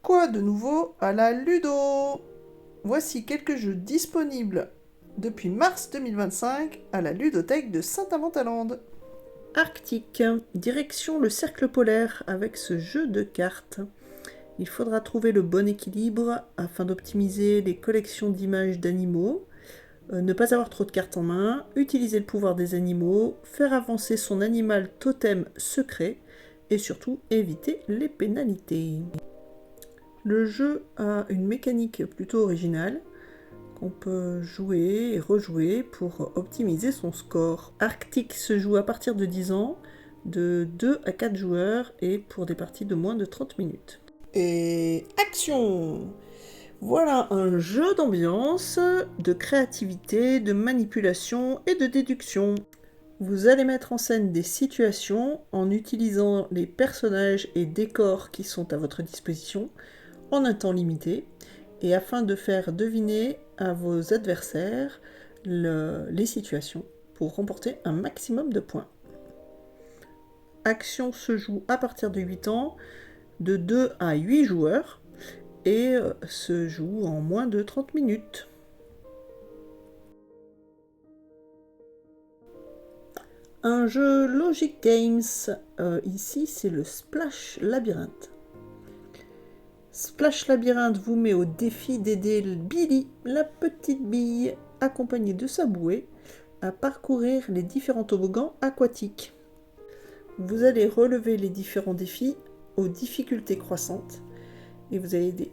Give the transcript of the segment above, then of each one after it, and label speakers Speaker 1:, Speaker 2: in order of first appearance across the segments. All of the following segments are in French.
Speaker 1: Quoi de nouveau à la Ludo? Voici quelques jeux disponibles depuis mars 2025 à la ludothèque de Saint-Amand-Talande. Arctique, direction le cercle polaire avec ce jeu de cartes. Il faudra trouver le bon équilibre afin d'optimiser les collections d'images d'animaux, ne pas avoir trop de cartes en main, utiliser le pouvoir des animaux, faire avancer son animal totem secret et surtout éviter les pénalités. Le jeu a une mécanique plutôt originale qu'on peut jouer et rejouer pour optimiser son score. Arctique se joue à partir de 10 ans, de 2 à 4 joueurs et pour des parties de moins de 30 minutes. Et action! Voilà un jeu d'ambiance, de créativité, de manipulation et de déduction. Vous allez mettre en scène des situations en utilisant les personnages et décors qui sont à votre disposition en un temps limité et afin de faire deviner à vos adversaires les situations pour remporter un maximum de points. Action se joue à partir de 8 ans, de 2 à 8 joueurs et se joue en moins de 30 minutes. Un jeu Logic Games, ici c'est le Splash Labyrinthe. Splash Labyrinthe vous met au défi d'aider Billy, la petite bille, accompagnée de sa bouée, à parcourir les différents toboggans aquatiques. Vous allez relever les différents défis aux difficultés croissantes et vous allez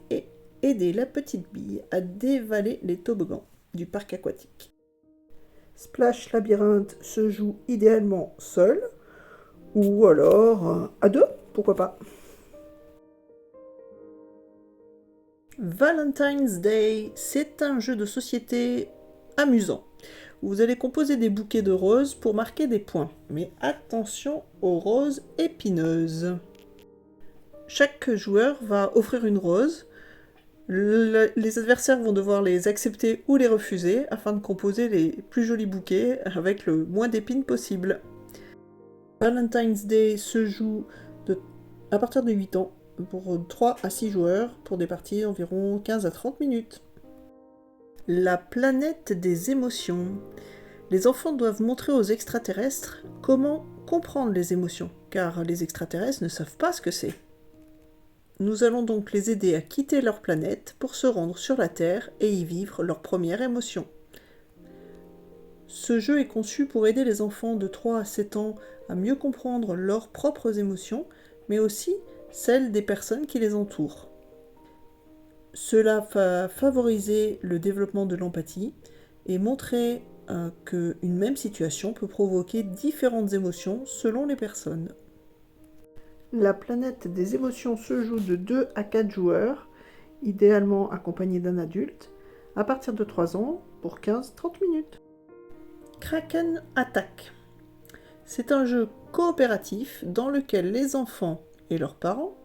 Speaker 1: aider la petite bille à dévaler les toboggans du parc aquatique. Splash Labyrinthe se joue idéalement seul ou alors à deux, pourquoi pas. Valentine's Day, c'est un jeu de société amusant. Vous allez composer des bouquets de roses pour marquer des points. Mais attention aux roses épineuses. Chaque joueur va offrir une rose. Les adversaires vont devoir les accepter ou les refuser afin de composer les plus jolis bouquets avec le moins d'épines possible. Valentine's Day se joue à partir de 8 ans pour 3 à 6 joueurs pour des parties d'environ 15 à 30 minutes. La planète des émotions. Les enfants doivent montrer aux extraterrestres comment comprendre les émotions, car les extraterrestres ne savent pas ce que c'est. Nous allons donc les aider à quitter leur planète pour se rendre sur la Terre et y vivre leur première émotion. Ce jeu est conçu pour aider les enfants de 3 à 7 ans à mieux comprendre leurs propres émotions, mais aussi celles des personnes qui les entourent. Cela va favoriser le développement de l'empathie et montrer qu'une même situation peut provoquer différentes émotions selon les personnes. La planète des émotions se joue de 2 à 4 joueurs, idéalement accompagnés d'un adulte, à partir de 3 ans pour 15-30 minutes. Kraken Attack. C'est un jeu coopératif dans lequel les enfants et leurs parents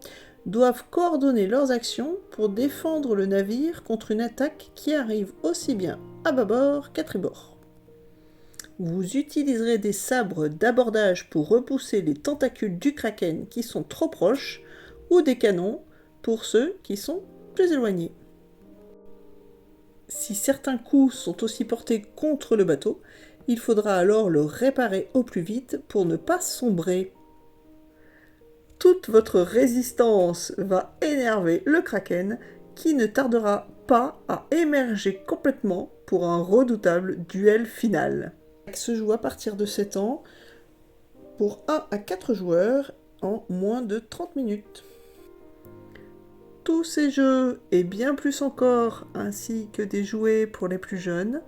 Speaker 1: doivent coordonner leurs actions pour défendre le navire contre une attaque qui arrive aussi bien à bâbord qu'à tribord. Vous utiliserez des sabres d'abordage pour repousser les tentacules du kraken qui sont trop proches ou des canons pour ceux qui sont plus éloignés. Si certains coups sont aussi portés contre le bateau, il faudra alors le réparer au plus vite pour ne pas sombrer. Toute votre résistance va énerver le kraken qui ne tardera pas à émerger complètement pour un redoutable duel final. Se joue à partir de 7 ans pour 1 à 4 joueurs en moins de 30 minutes. Tous ces jeux et bien plus encore, ainsi que des jouets pour les plus jeunes,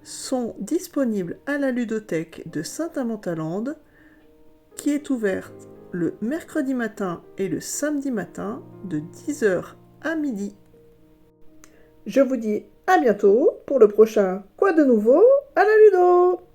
Speaker 1: sont disponibles à la ludothèque de Saint-Amand-Talande, qui est ouverte le mercredi matin et le samedi matin de 10h à midi. Je vous dis à bientôt pour le prochain Quoi de nouveau à la Ludo!